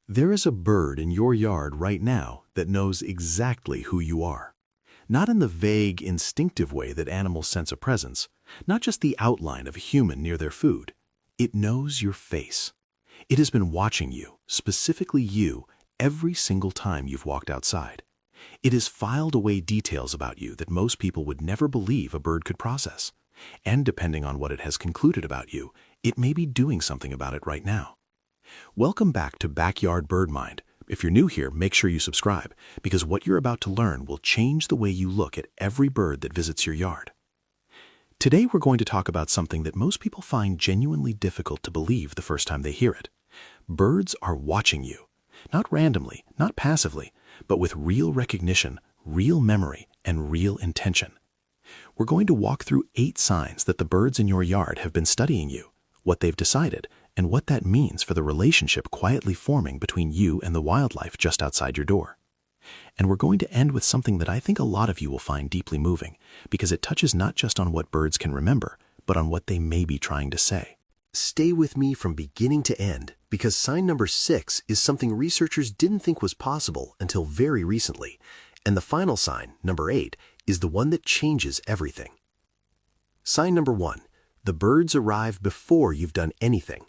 There is a bird in your yard right now that knows exactly who you are. Not in the vague, instinctive way that animals sense a presence, not just the outline of a human near their food. It knows your face. It has been watching you, specifically you, every single time you've walked outside. It has filed away details about you that most people would never believe a bird could process. And depending on what it has concluded about you, it may be doing something about it right now. Welcome back to Backyard Bird Mind. If you're new here, make sure you subscribe, because what you're about to learn will change the way you look at every bird that visits your yard. Today we're going to talk about something that most people find genuinely difficult to believe the first time they hear it. Birds are watching you. Not randomly, not passively, but with real recognition, real memory, and real intention. We're going to walk through 8 signs that the birds in your yard have been studying you, what they've decided, and what that means for the relationship quietly forming between you and the wildlife just outside your door. And we're going to end with something that I think a lot of you will find deeply moving, because it touches not just on what birds can remember, but on what they may be trying to say. Stay with me from beginning to end, because sign number 6 is something researchers didn't think was possible until very recently. And the final sign, number 8, is the one that changes everything. Sign number 1. The birds arrive before you've done anything.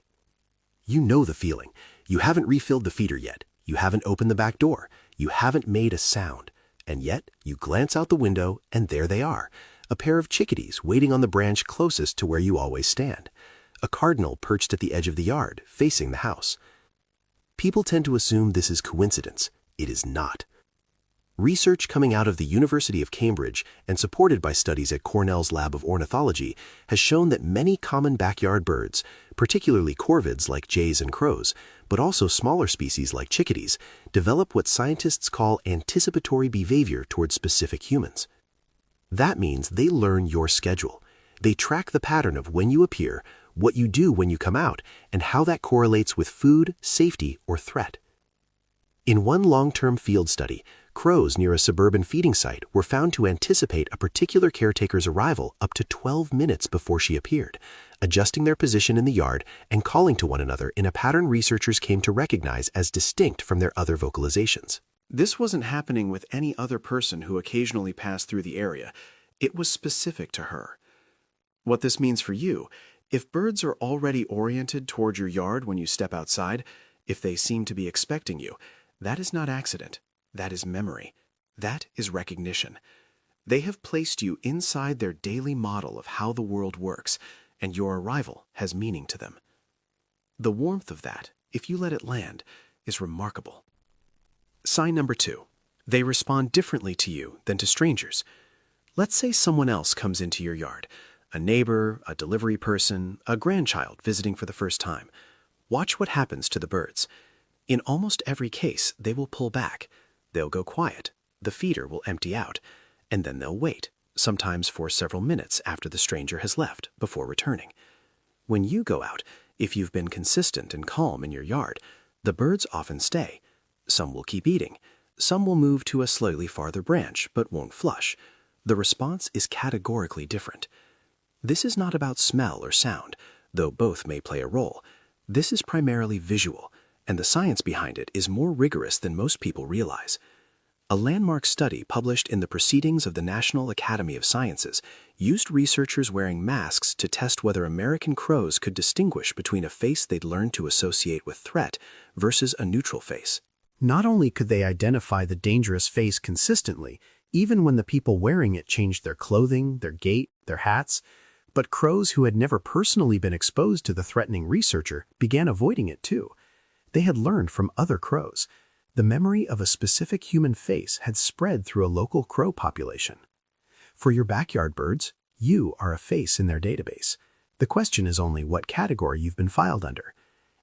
You know the feeling. You haven't refilled the feeder yet. You haven't opened the back door. You haven't made a sound. And yet, you glance out the window, and there they are, a pair of chickadees waiting on the branch closest to where you always stand. A cardinal perched at the edge of the yard, facing the house. People tend to assume this is coincidence. It is not. Research coming out of the University of Cambridge and supported by studies at Cornell's Lab of Ornithology has shown that many common backyard birds, particularly corvids like jays and crows, but also smaller species like chickadees, develop what scientists call anticipatory behavior towards specific humans. That means they learn your schedule. They track the pattern of when you appear, what you do when you come out, and how that correlates with food, safety, or threat. In one long-term field study, crows near a suburban feeding site were found to anticipate a particular caretaker's arrival up to 12 minutes before she appeared, adjusting their position in the yard and calling to one another in a pattern researchers came to recognize as distinct from their other vocalizations. This wasn't happening with any other person who occasionally passed through the area. It was specific to her. What this means for you, if birds are already oriented toward your yard when you step outside, if they seem to be expecting you, that is not accident. That is memory. That is recognition. They have placed you inside their daily model of how the world works, and your arrival has meaning to them. The warmth of that, if you let it land, is remarkable. Sign number 2. They respond differently to you than to strangers. Let's say someone else comes into your yard, a neighbor, a delivery person, a grandchild visiting for the first time. Watch what happens to the birds. In almost every case, they will pull back. They'll go quiet, the feeder will empty out, and then they'll wait, sometimes for several minutes after the stranger has left, before returning. When you go out, if you've been consistent and calm in your yard, the birds often stay. Some will keep eating. Some will move to a slightly farther branch, but won't flush. The response is categorically different. This is not about smell or sound, though both may play a role. This is primarily visual, and the science behind it is more rigorous than most people realize. A landmark study published in the Proceedings of the National Academy of Sciences used researchers wearing masks to test whether American crows could distinguish between a face they'd learned to associate with threat versus a neutral face. Not only could they identify the dangerous face consistently, even when the people wearing it changed their clothing, their gait, their hats, but crows who had never personally been exposed to the threatening researcher began avoiding it too. They had learned from other crows. The memory of a specific human face had spread through a local crow population. For your backyard birds, you are a face in their database. The question is only what category you've been filed under.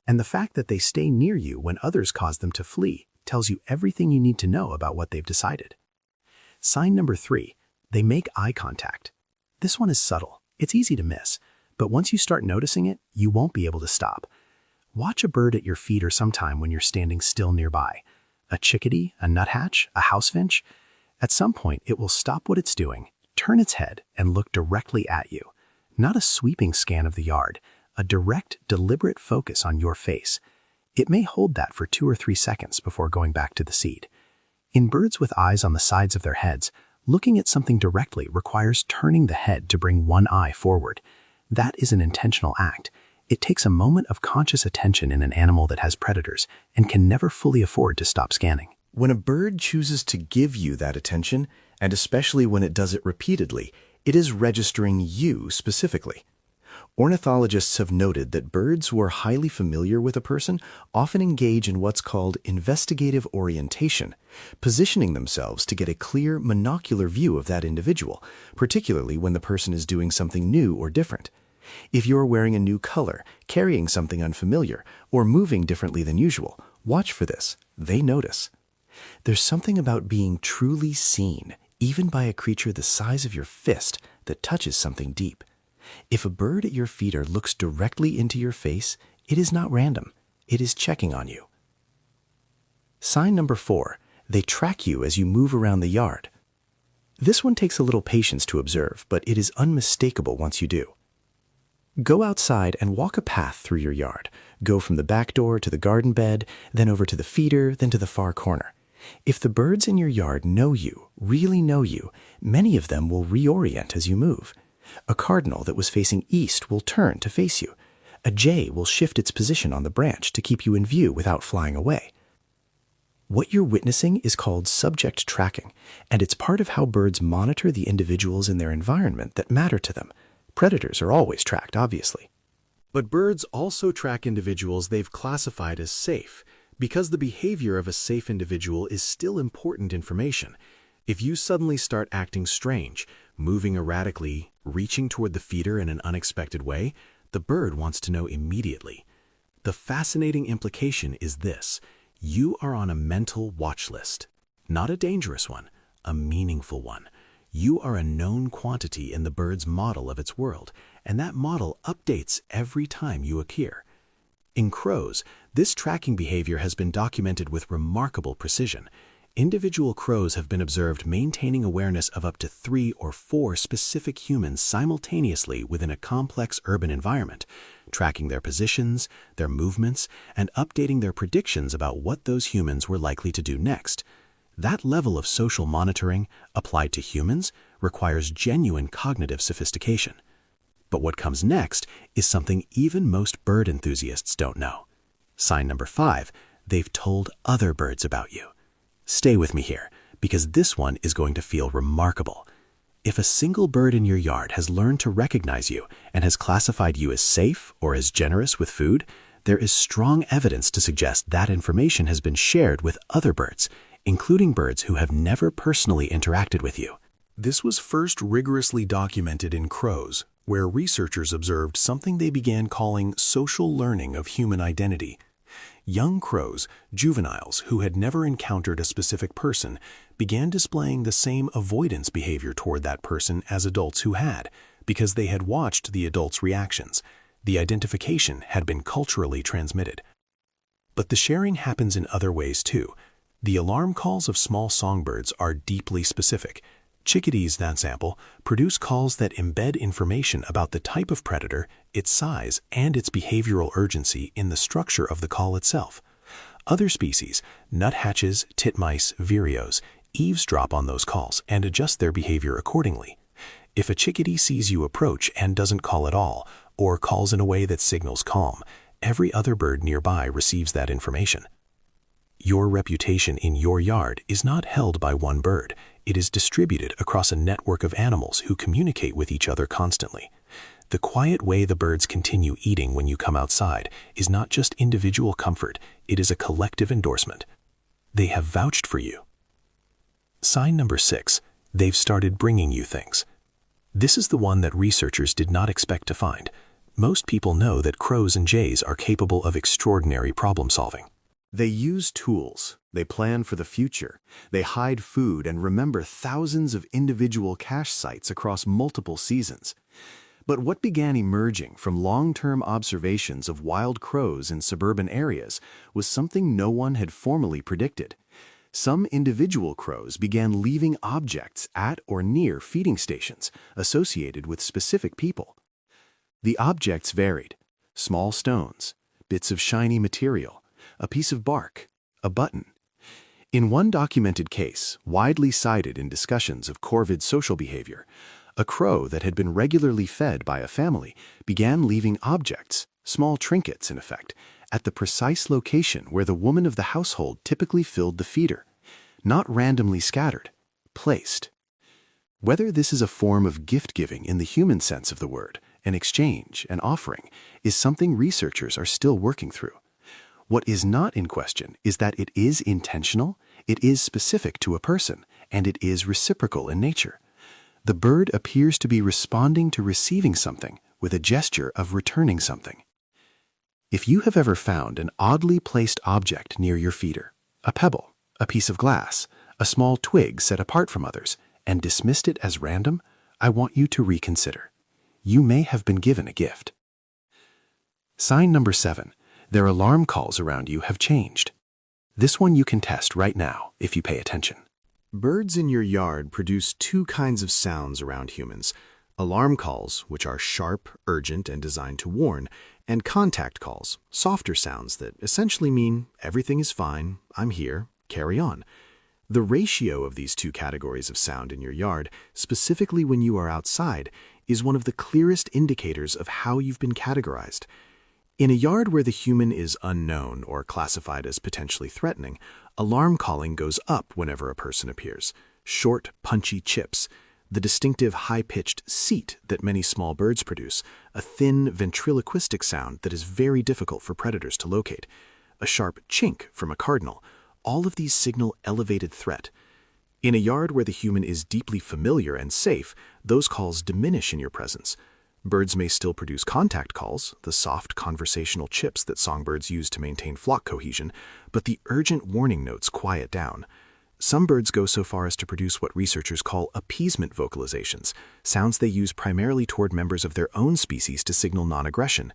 And the fact that they stay near you when others cause them to flee tells you everything you need to know about what they've decided. Sign number 3, they make eye contact. This one is subtle. It's easy to miss, but once you start noticing it, you won't be able to stop. Watch a bird at your feeder sometime when you're standing still nearby. A chickadee, a nuthatch, a housefinch. At some point, it will stop what it's doing, turn its head, and look directly at you. Not a sweeping scan of the yard, a direct, deliberate focus on your face. It may hold that for 2 or 3 seconds before going back to the seed. In birds with eyes on the sides of their heads, looking at something directly requires turning the head to bring one eye forward. That is an intentional act. It takes a moment of conscious attention in an animal that has predators and can never fully afford to stop scanning. When a bird chooses to give you that attention, and especially when it does it repeatedly, it is registering you specifically. Ornithologists have noted that birds who are highly familiar with a person often engage in what's called investigative orientation, positioning themselves to get a clear, monocular view of that individual, particularly when the person is doing something new or different. If you're wearing a new color, carrying something unfamiliar, or moving differently than usual, watch for this. They notice. There's something about being truly seen, even by a creature the size of your fist, that touches something deep. If a bird at your feeder looks directly into your face, it is not random. It is checking on you. Sign number 4, they track you as you move around the yard. This one takes a little patience to observe, but it is unmistakable once you do. Go outside and walk a path through your yard. Go from the back door to the garden bed, then over to the feeder, then to the far corner. If the birds in your yard know you, really know you, many of them will reorient as you move. A cardinal that was facing east will turn to face you. A jay will shift its position on the branch to keep you in view without flying away. What you're witnessing is called subject tracking, and it's part of how birds monitor the individuals in their environment that matter to them. Predators are always tracked, obviously. But birds also track individuals they've classified as safe, because the behavior of a safe individual is still important information. If you suddenly start acting strange, moving erratically, reaching toward the feeder in an unexpected way, the bird wants to know immediately. The fascinating implication is this: you are on a mental watch list. Not a dangerous one, a meaningful one. You are a known quantity in the bird's model of its world, and that model updates every time you appear. In crows, this tracking behavior has been documented with remarkable precision. Individual crows have been observed maintaining awareness of up to 3 or 4 specific humans simultaneously within a complex urban environment, tracking their positions, their movements, and updating their predictions about what those humans were likely to do next. That level of social monitoring, applied to humans, requires genuine cognitive sophistication. But what comes next is something even most bird enthusiasts don't know. Sign number 5, they've told other birds about you. Stay with me here, because this one is going to feel remarkable. If a single bird in your yard has learned to recognize you and has classified you as safe or as generous with food, there is strong evidence to suggest that information has been shared with other birds, including birds who have never personally interacted with you. This was first rigorously documented in crows, where researchers observed something they began calling social learning of human identity. Young crows, juveniles who had never encountered a specific person, began displaying the same avoidance behavior toward that person as adults who had, because they had watched the adults' reactions. The identification had been culturally transmitted. But the sharing happens in other ways too. The alarm calls of small songbirds are deeply specific. Chickadees, that sample, produce calls that embed information about the type of predator, its size, and its behavioral urgency in the structure of the call itself. Other species, nuthatches, titmice, vireos, eavesdrop on those calls and adjust their behavior accordingly. If a chickadee sees you approach and doesn't call at all, or calls in a way that signals calm, every other bird nearby receives that information. Your reputation in your yard is not held by one bird. It is distributed across a network of animals who communicate with each other constantly. The quiet way the birds continue eating when you come outside is not just individual comfort, it is a collective endorsement. They have vouched for you. Sign number 6, they've started bringing you things. This is the one that researchers did not expect to find. Most people know that crows and jays are capable of extraordinary problem solving. They use tools, they plan for the future, they hide food and remember thousands of individual cache sites across multiple seasons. But what began emerging from long-term observations of wild crows in suburban areas was something no one had formally predicted. Some individual crows began leaving objects at or near feeding stations associated with specific people. The objects varied: small stones, bits of shiny material, a piece of bark, a button. In one documented case, widely cited in discussions of corvid social behavior, a crow that had been regularly fed by a family began leaving objects, small trinkets in effect, at the precise location where the woman of the household typically filled the feeder, not randomly scattered, placed. Whether this is a form of gift-giving in the human sense of the word, an exchange, an offering, is something researchers are still working through. What is not in question is that it is intentional, it is specific to a person, and it is reciprocal in nature. The bird appears to be responding to receiving something with a gesture of returning something. If you have ever found an oddly placed object near your feeder, a pebble, a piece of glass, a small twig set apart from others, and dismissed it as random, I want you to reconsider. You may have been given a gift. Sign number 7. Their alarm calls around you have changed. This one you can test right now if you pay attention. Birds in your yard produce two kinds of sounds around humans: alarm calls, which are sharp, urgent, and designed to warn, and contact calls, softer sounds that essentially mean everything is fine, I'm here, carry on. The ratio of these two categories of sound in your yard, specifically when you are outside, is one of the clearest indicators of how you've been categorized. In a yard where the human is unknown or classified as potentially threatening, alarm calling goes up whenever a person appears. Short, punchy chips, the distinctive high-pitched seet that many small birds produce, a thin, ventriloquistic sound that is very difficult for predators to locate, a sharp chink from a cardinal, all of these signal elevated threat. In a yard where the human is deeply familiar and safe, those calls diminish in your presence. Birds may still produce contact calls, the soft conversational chips that songbirds use to maintain flock cohesion, but the urgent warning notes quiet down. Some birds go so far as to produce what researchers call appeasement vocalizations, sounds they use primarily toward members of their own species to signal non-aggression.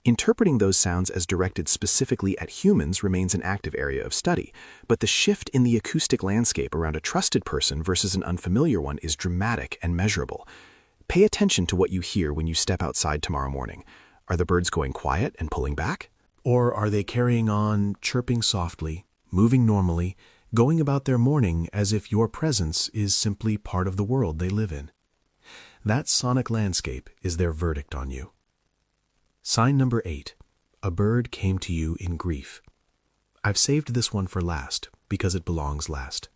Interpreting those sounds as directed specifically at humans remains an active area of study, but the shift in the acoustic landscape around a trusted person versus an unfamiliar one is dramatic and measurable. Pay attention to what you hear when you step outside tomorrow morning. Are the birds going quiet and pulling back? Or are they carrying on, chirping softly, moving normally, going about their morning as if your presence is simply part of the world they live in? That sonic landscape is their verdict on you. Sign number 8. A bird came to you in grief. I've saved this one for last because it belongs last.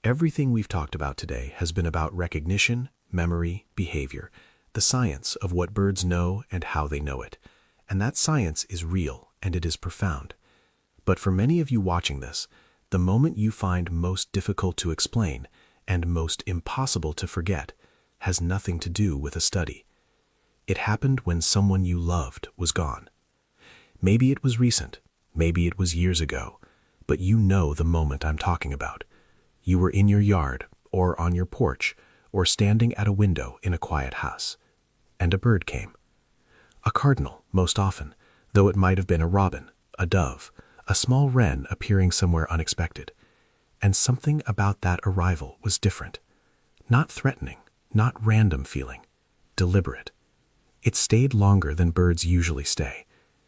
Everything we've talked about today has been about recognition, memory, behavior, the science of what birds know and how they know it. And that science is real and it is profound. But for many of you watching this, the moment you find most difficult to explain and most impossible to forget has nothing to do with a study. It happened when someone you loved was gone. Maybe it was recent, maybe it was years ago, but you know the moment I'm talking about. You were in your yard or on your porch or standing at a window in a quiet house, and a bird came. A cardinal, most often, though it might have been a robin, a dove, a small wren appearing somewhere unexpected. And something about that arrival was different. Not threatening, not random feeling, deliberate. It stayed longer than birds usually stay.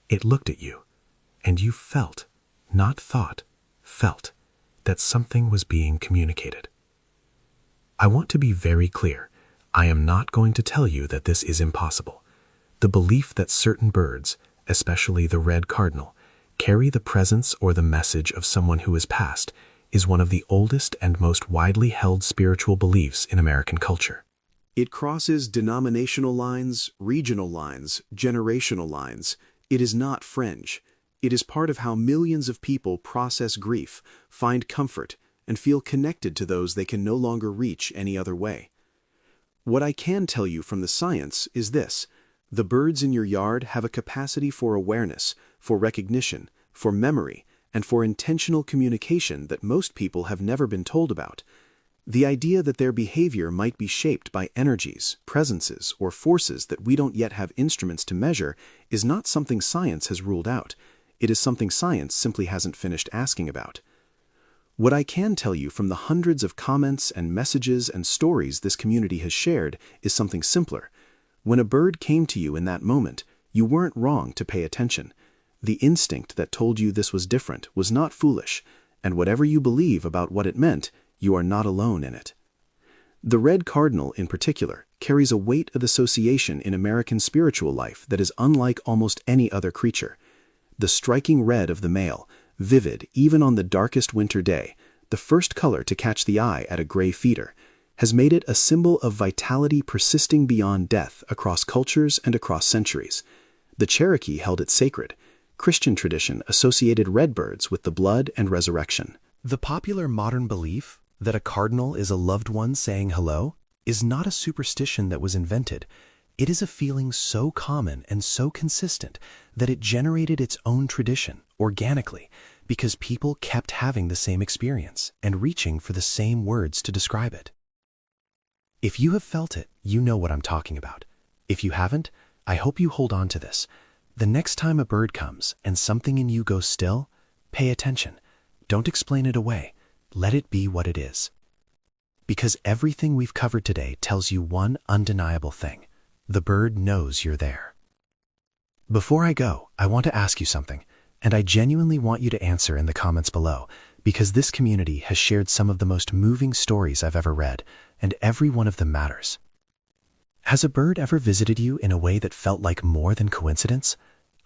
It looked at you, and you felt, not thought, felt, that something was being communicated. I want to be very clear. I am not going to tell you that this is impossible. The belief that certain birds, especially the red cardinal, carry the presence or the message of someone who is passed is one of the oldest and most widely held spiritual beliefs in American culture. It crosses denominational lines, regional lines, generational lines. It is not fringe. It is part of how millions of people process grief, find comfort, and feel connected to those they can no longer reach any other way. What I can tell you from the science is this: the birds in your yard have a capacity for awareness, for recognition, for memory, and for intentional communication that most people have never been told about. The idea that their behavior might be shaped by energies, presences, or forces that we don't yet have instruments to measure is not something science has ruled out. It is something science simply hasn't finished asking about. What I can tell you from the hundreds of comments and messages and stories this community has shared is something simpler. When a bird came to you in that moment, you weren't wrong to pay attention. The instinct that told you this was different was not foolish, and whatever you believe about what it meant, you are not alone in it. The red cardinal, in particular, carries a weight of association in American spiritual life that is unlike almost any other creature. The striking red of the male, vivid even on the darkest winter day, the first color to catch the eye at a gray feeder, has made it a symbol of vitality persisting beyond death across cultures and across centuries. The Cherokee held it sacred. Christian tradition associated redbirds with the blood and resurrection. The popular modern belief that a cardinal is a loved one saying hello is not a superstition that was invented. It is a feeling so common and so consistent that it generated its own tradition organically because people kept having the same experience and reaching for the same words to describe it. If you have felt it, you know what I'm talking about. If you haven't, I hope you hold on to this. The next time a bird comes and something in you goes still, pay attention. Don't explain it away. Let it be what it is. Because everything we've covered today tells you one undeniable thing. The bird knows you're there. Before I go, I want to ask you something, and I genuinely want you to answer in the comments below, because this community has shared some of the most moving stories I've ever read, and every one of them matters. Has a bird ever visited you in a way that felt like more than coincidence?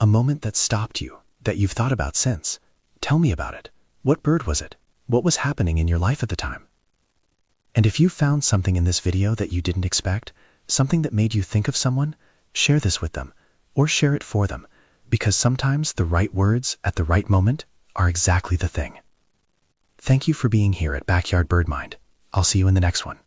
A moment that stopped you, that you've thought about since? Tell me about it. What bird was it? What was happening in your life at the time? And if you found something in this video that you didn't expect, something that made you think of someone, share this with them, or share it for them, because sometimes the right words at the right moment are exactly the thing. Thank you for being here at Backyard Bird Mind. I'll see you in the next one.